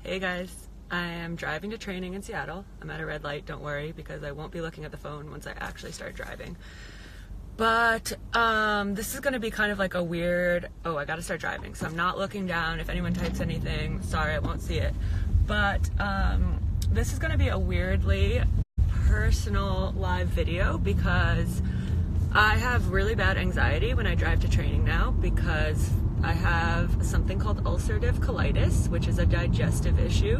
Hey guys, I am driving to training in Seattle. I'm at a red light, don't worry, because I won't be looking at the phone once I actually start driving. But this is going to be kind of like a weird, I got to start driving, so I'm not looking down. If anyone types anything, sorry, I won't see it. But this is going to be a weirdly personal live video because I have really bad anxiety when I drive to training now because I have something called ulcerative colitis, which is a digestive issue.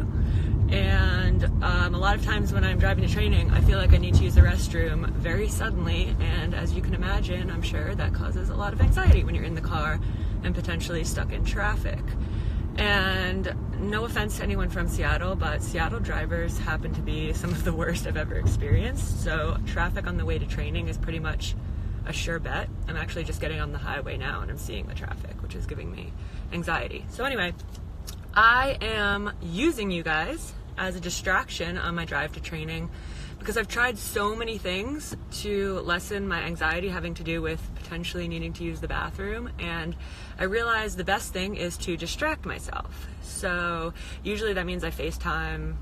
And a lot of times when I'm driving to training, I feel like I need to use the restroom very suddenly. And as you can imagine, I'm sure that causes a lot of anxiety when you're in the car and potentially stuck in traffic. And no offense to anyone from Seattle, but Seattle drivers happen to be some of the worst I've ever experienced. So traffic on the way to training is pretty much a sure bet. I'm actually just getting on the highway now and I'm seeing the traffic, which is giving me anxiety. So anyway, I am using you guys as a distraction on my drive to training because I've tried so many things to lessen my anxiety having to do with potentially needing to use the bathroom, and I realized the best thing is to distract myself. So usually that means I FaceTime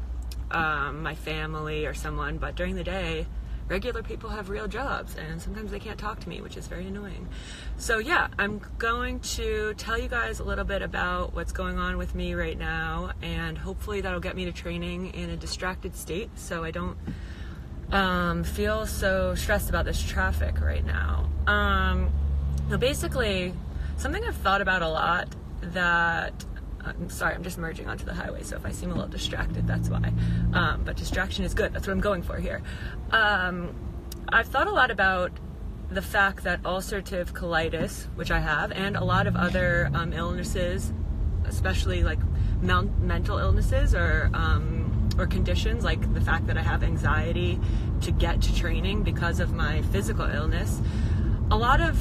my family or someone, but during the day regular people have real jobs and sometimes they can't talk to me, which is very annoying. So yeah, I'm going to tell you guys a little bit about what's going on with me right now, and hopefully that'll get me to training in a distracted state so I don't feel so stressed about this traffic right now. Now basically, something I've thought about a lot that I'm sorry, I'm just merging onto the highway, so if I seem a little distracted, that's why. But distraction is good. That's what I'm going for here. I've thought a lot about the fact that ulcerative colitis, which I have, and a lot of other illnesses, especially like mental illnesses or conditions, like the fact that I have anxiety to get to training because of my physical illness. A lot of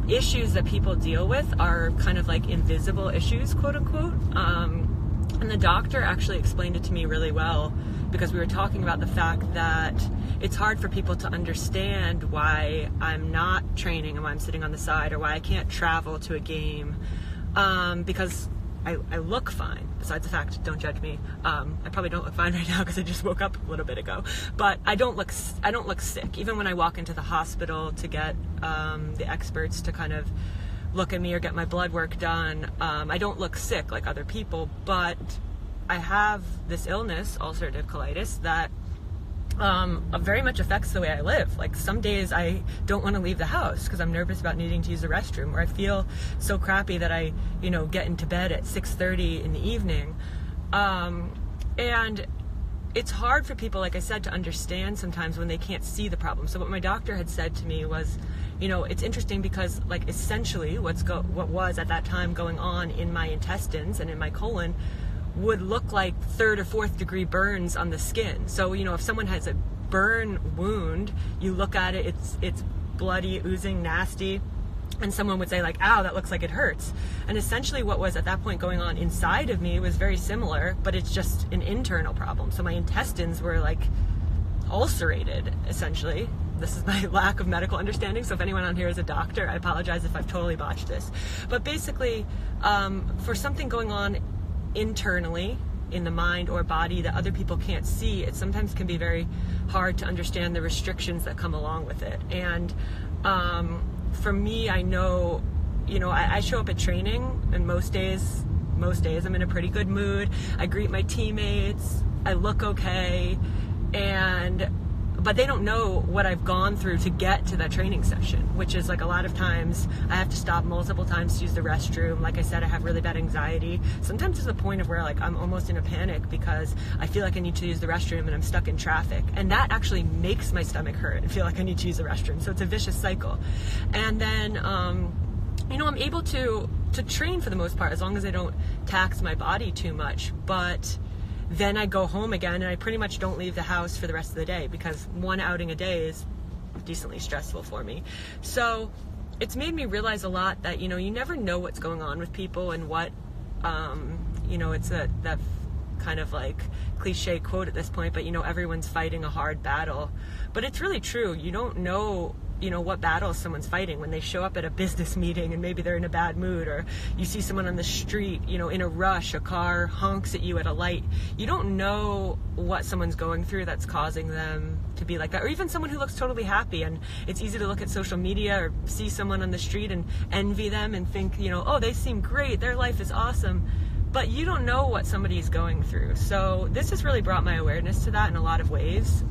issues that people deal with are kind of like invisible issues, quote unquote. And the doctor actually explained it to me really well because we were talking about the fact that it's hard for people to understand why I'm not training and why I'm sitting on the side or why I can't travel to a game because I look fine. Besides the fact, don't judge me. I probably don't look fine right now because I just woke up a little bit ago. But I don't look sick. Even when I walk into the hospital to get the experts to kind of look at me or get my blood work done, I don't look sick like other people. But I have this illness, ulcerative colitis, that very much affects the way I live. Like some days I don't want to leave the house because I'm nervous about needing to use the restroom, or I feel so crappy that I, get into bed at 6:30 in the evening. And it's hard for people, like I said, to understand sometimes when they can't see the problem. So what my doctor had said to me was, it's interesting because like essentially what was at that time going on in my intestines and in my colon would look like 3rd or 4th degree burns on the skin. So, if someone has a burn wound, you look at it, it's bloody, oozing, nasty, and someone would say like, ow, that looks like it hurts. And essentially what was at that point going on inside of me was very similar, but it's just an internal problem. So my intestines were like ulcerated, essentially. This is my lack of medical understanding, so if anyone on here is a doctor, I apologize if I've totally botched this. But basically, for something going on internally in the mind or body that other people can't see, it sometimes can be very hard to understand the restrictions that come along with it. And for me, I know, I show up at training, and most days I'm in a pretty good mood. I greet my teammates, I look okay, but they don't know what I've gone through to get to that training session, which is like a lot of times I have to stop multiple times to use the restroom. Like I said, I have really bad anxiety. Sometimes to the point of where like I'm almost in a panic because I feel like I need to use the restroom and I'm stuck in traffic. And that actually makes my stomach hurt and feel like I need to use the restroom. So it's a vicious cycle. And then, I'm able to train for the most part as long as I don't tax my body too much. But then I go home again and I pretty much don't leave the house for the rest of the day because one outing a day is decently stressful for me. So it's made me realize a lot that, you never know what's going on with people and what, it's that kind of like cliche quote at this point, but everyone's fighting a hard battle. But it's really true. You don't know what battles someone's fighting when they show up at a business meeting and maybe they're in a bad mood, or you see someone on the street, in a rush, a car honks at you at a light. You don't know what someone's going through that's causing them to be like that, or even someone who looks totally happy. And it's easy to look at social media or see someone on the street and envy them and think, oh, they seem great, their life is awesome. But you don't know what somebody's going through. So this has really brought my awareness to that in a lot of ways.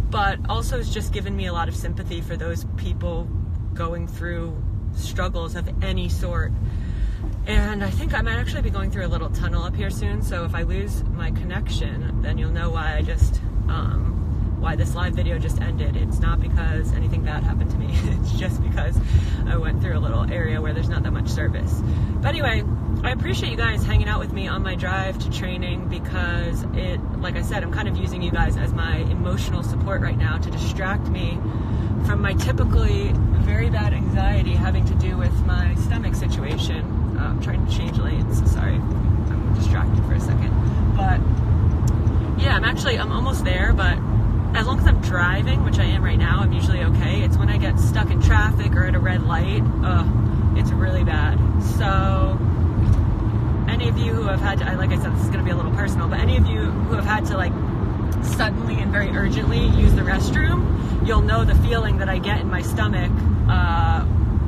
But also it's just given me a lot of sympathy for those people going through struggles of any sort. And I think I might actually be going through a little tunnel up here soon, so if I lose my connection, then you'll know why why this live video just ended. It's not because anything bad happened to me. It's just because I went through a little area where there's not that much service. But anyway, I appreciate you guys hanging out with me on my drive to training, because like I said, I'm kind of using you guys as my emotional support right now to distract me from my typically very bad anxiety having to do with my stomach situation. I'm trying to change lanes, sorry, I'm distracted for a second. But yeah, I'm almost there, but as long as I'm driving, which I am right now, I'm usually okay. It's when I get stuck in traffic or at a red light, it's really bad. So any of you who have had to, like I said, this is going to be a little personal, but any of you who have had to suddenly and very urgently use the restroom, you'll know the feeling that I get in my stomach,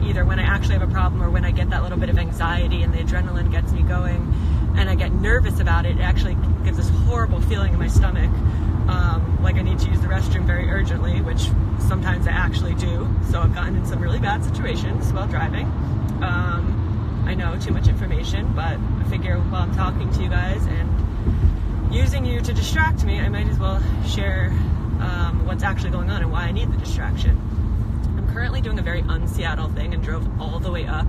either when I actually have a problem or when I get that little bit of anxiety and the adrenaline gets me going and I get nervous about it. It actually gives this horrible feeling in my stomach, like I need to use the restroom very urgently, which sometimes I actually do. So I've gotten in some really bad situations while driving. I know too much information, but I figure while I'm talking to you guys and using you to distract me, I might as well share what's actually going on and why I need the distraction. I'm currently doing a very un-Seattle thing and drove all the way up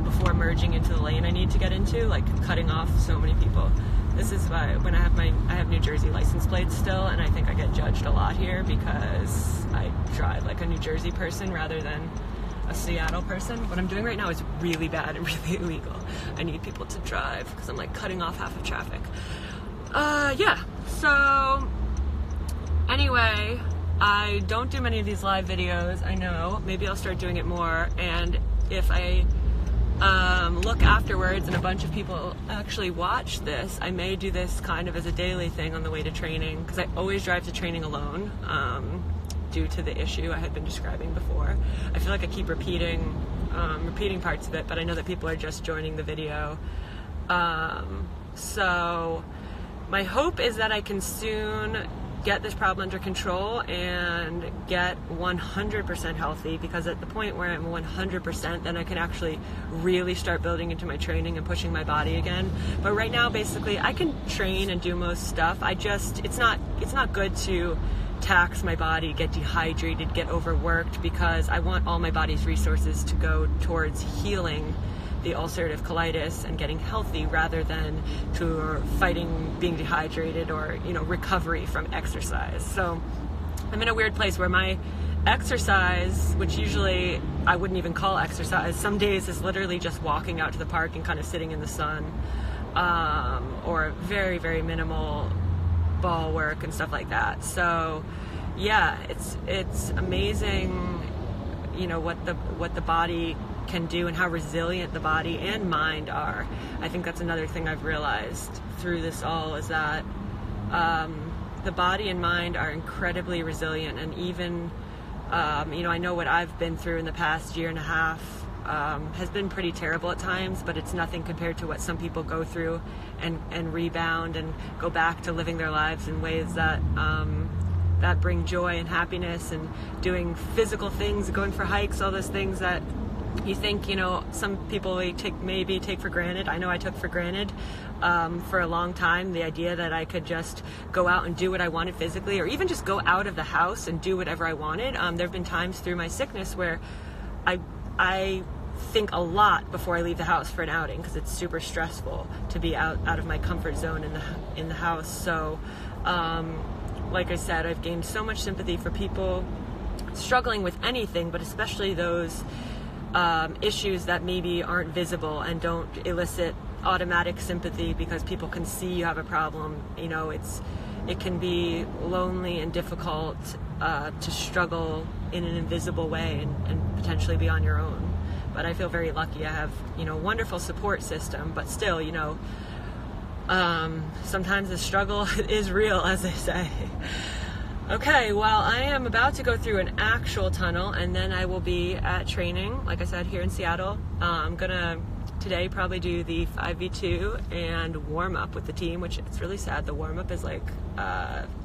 before merging into the lane I need to get into, cutting off so many people. This is why when I have New Jersey license plates still, and I think I get judged a lot here because I drive like a New Jersey person rather than a Seattle person. What I'm doing right now is really bad and really illegal. I need people to drive because I'm cutting off half of traffic. Yeah, so anyway, I don't do many of these live videos, I know. Maybe I'll start doing it more, and if I look afterwards and a bunch of people actually watch this, I may do this kind of as a daily thing on the way to training, because I always drive to training alone, due to the issue I had been describing before. I feel like I keep repeating parts of it, but I know that people are just joining the video. So my hope is that I can soon get this problem under control and get 100% healthy, because at the point where I'm 100%, then I can actually really start building into my training and pushing my body again. But right now, basically, I can train and do most stuff. It's not good to tax my body, get dehydrated, get overworked, because I want all my body's resources to go towards healing the ulcerative colitis and getting healthy, rather than to fighting being dehydrated or recovery from exercise. So I'm in a weird place where my exercise, which usually I wouldn't even call exercise, some days is literally just walking out to the park and kind of sitting in the sun, or very, very minimal ball work and stuff like that. So yeah, it's amazing, what the body can do and how resilient the body and mind are. I think that's another thing I've realized through this all, is that the body and mind are incredibly resilient. And even I know what I've been through in the past year and a half has been pretty terrible at times, but it's nothing compared to what some people go through and rebound and go back to living their lives in ways that that bring joy and happiness, and doing physical things, going for hikes, all those things that you think, some people maybe take for granted. I know I took for granted for a long time, the idea that I could just go out and do what I wanted physically, or even just go out of the house and do whatever I wanted. There have been times through my sickness where I think a lot before I leave the house for an outing, because it's super stressful to be out of my comfort zone in the house. So like I said, I've gained so much sympathy for people struggling with anything, but especially those issues that maybe aren't visible and don't elicit automatic sympathy because people can see you have a problem. It can be lonely and difficult to struggle in an invisible way and potentially be on your own. But I feel very lucky. I have, a wonderful support system, but still, sometimes the struggle is real, as they say. Okay, well, I am about to go through an actual tunnel, and then I will be at training, like I said, here in Seattle. I'm gonna today probably do the 5v2 and warm up with the team, which it's really sad. The warm up is like,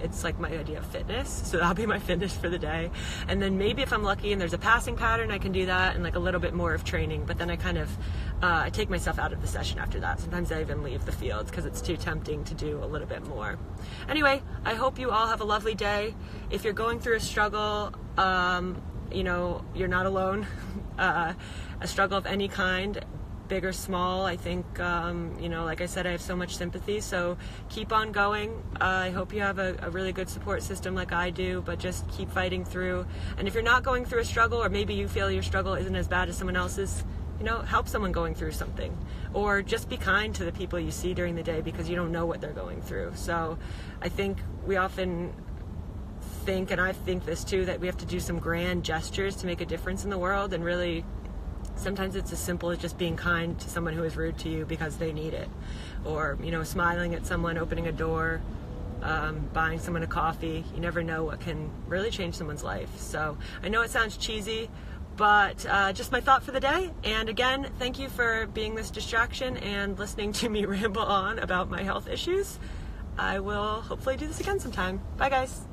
it's like my idea of fitness. So that'll be my fitness for the day. And then maybe if I'm lucky and there's a passing pattern, I can do that and like a little bit more of training. But then I kind of, I take myself out of the session after that. Sometimes I even leave the field because it's too tempting to do a little bit more. Anyway, I hope you all have a lovely day. If you're going through a struggle, you're not alone. A struggle of any kind, big or small, I think, like I said, I have so much sympathy, so keep on going. I hope you have a really good support system like I do, but just keep fighting through. And if you're not going through a struggle, or maybe you feel your struggle isn't as bad as someone else's, help someone going through something. Or just be kind to the people you see during the day, because you don't know what they're going through. So I think we often think, and I think this too, that we have to do some grand gestures to make a difference in the world, and really sometimes it's as simple as just being kind to someone who is rude to you because they need it. Or, smiling at someone, opening a door, buying someone a coffee. You never know what can really change someone's life. So I know it sounds cheesy, but just my thought for the day. And again, thank you for being this distraction and listening to me ramble on about my health issues. I will hopefully do this again sometime. Bye, guys.